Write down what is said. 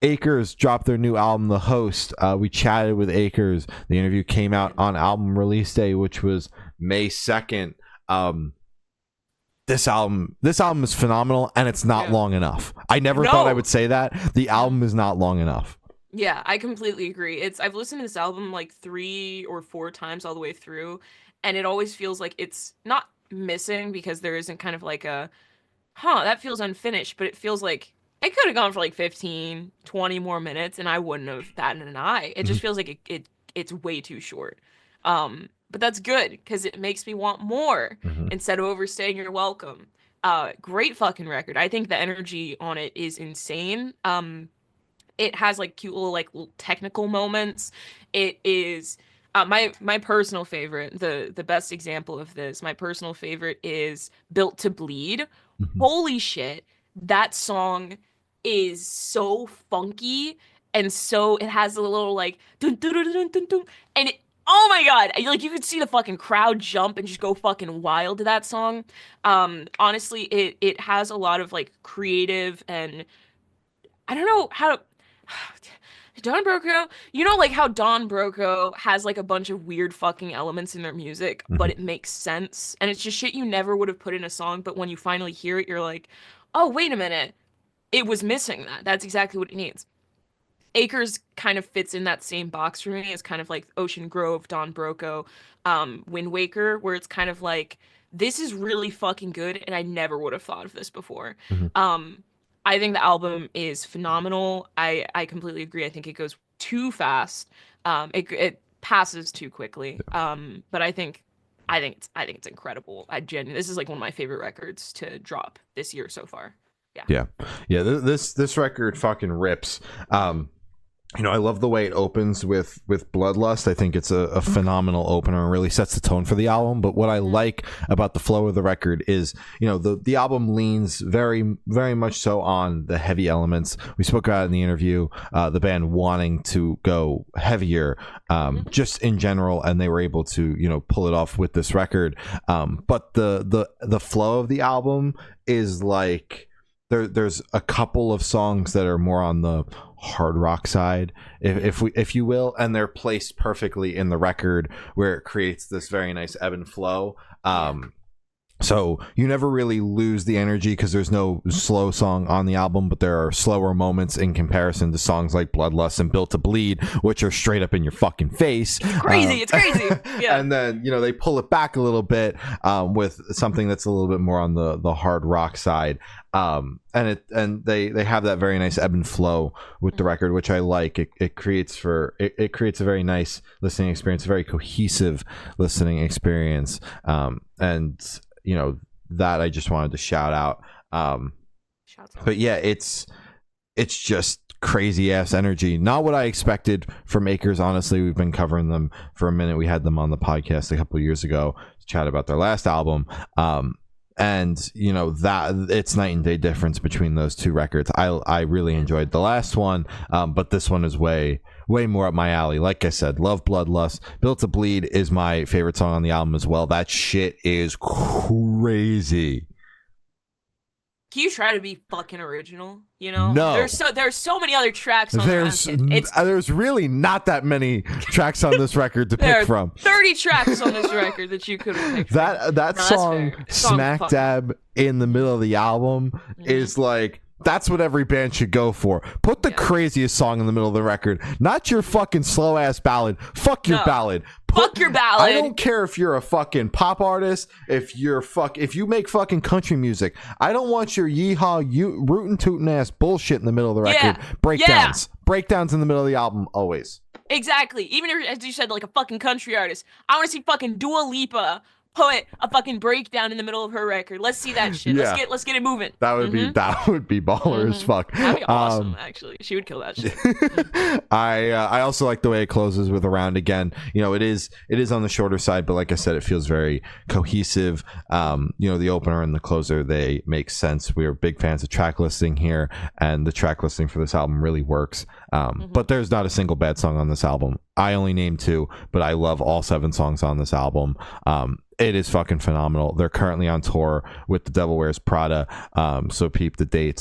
Akers dropped their new album, The Host. We chatted with Akers. The interview came out on album release day, which was May 2nd. This album is phenomenal, and it's not long enough. I never thought I would say that. The album is not long enough. Yeah, I completely agree. I've listened to this album like 3 or 4 times all the way through, and it always feels like it's not missing because there isn't kind of like a, that feels unfinished, but it feels like it could have gone for like 15, 20 more minutes and I wouldn't have batted an eye. It just feels like it's way too short. But that's good because it makes me want more instead of overstaying your welcome. Great fucking record. I think the energy on it is insane. It has like cute little little technical moments. It is my personal favorite, the best example of this. My personal favorite is Built to Bleed. Holy shit, that song is so funky and so it has a little like dun, dun, dun, dun, dun, dun, and it, oh my god, like you could see the fucking crowd jump and just go fucking wild to that song. Honestly, it has a lot of like creative and I don't know how to Don Broco, you know, like how Don Broco has like a bunch of weird fucking elements in their music, but it makes sense. And it's just shit you never would have put in a song, but when you finally hear it, you're like, oh, wait a minute. It was missing that. That's exactly what it needs. Akers kind of fits in that same box for me as kind of like Ocean Grove, Don Broco, Wind Waker, where it's kind of like, this is really fucking good, and I never would have thought of this before. I think the album is phenomenal. I completely agree. I think it goes too fast. It passes too quickly. But I think it's incredible. This is like one of my favorite records to drop this year so far. Yeah. This record fucking rips. I love the way it opens with Bloodlust. I think it's a phenomenal opener and really sets the tone for the album. But what I like about the flow of the record is, the album leans very, very much so on the heavy elements. We spoke about in the interview, the band wanting to go heavier, just in general, and they were able to, pull it off with this record. But the flow of the album is like, there's a couple of songs that are more on the hard rock side, if you will, and they're placed perfectly in the record where it creates this very nice ebb and flow. So you never really lose the energy because there's no slow song on the album, but there are slower moments in comparison to songs like Bloodlust and Built to Bleed, which are straight up in your fucking face. It's crazy. Yeah. And then, they pull it back a little bit with something that's a little bit more on the hard rock side. And they have that very nice ebb and flow with the record, which I like. It creates a very nice listening experience, a very cohesive listening experience. And that I just wanted to shout out. But yeah, it's just crazy ass energy. Not what I expected from Akers. Honestly, we've been covering them for a minute. We had them on the podcast a couple of years ago to chat about their last album. And that it's night and day difference between those two records. I really enjoyed the last one, but this one is way more up my alley. Like I said, love Bloodlust. Built to Bleed is my favorite song on the album as well. That shit is crazy. Can you try to be fucking original? No. There's so many other tracks on there's really not that many tracks on this record to pick from. 30 tracks on this record that you could have picked that song smack dab in the middle of the album is like, that's what every band should go for. Put the craziest song in the middle of the record, not your fucking slow ass ballad. Fuck your ballad. Fuck your ballad. I don't care if you're a fucking pop artist, if you make fucking country music. I don't want your yeehaw, rootin' tootin' ass bullshit in the middle of the record. Breakdowns in the middle of the album, always. Exactly. Even if, as you said, like a fucking country artist, I want to see fucking Dua Lipa put a fucking breakdown in the middle of her record. Let's see that shit. Yeah. Let's get it moving. That would be baller as fuck. That'd be awesome. Actually, she would kill that shit. I also like the way it closes with Around Again. It is on the shorter side, but like I said, it feels very cohesive. The opener and the closer, they make sense. We are big fans of track listing here, and the track listing for this album really works. But there's not a single bad song on this album. I only named 2, but I love all 7 songs on this album. It is fucking phenomenal. They're currently on tour with The Devil Wears Prada, so peep the dates.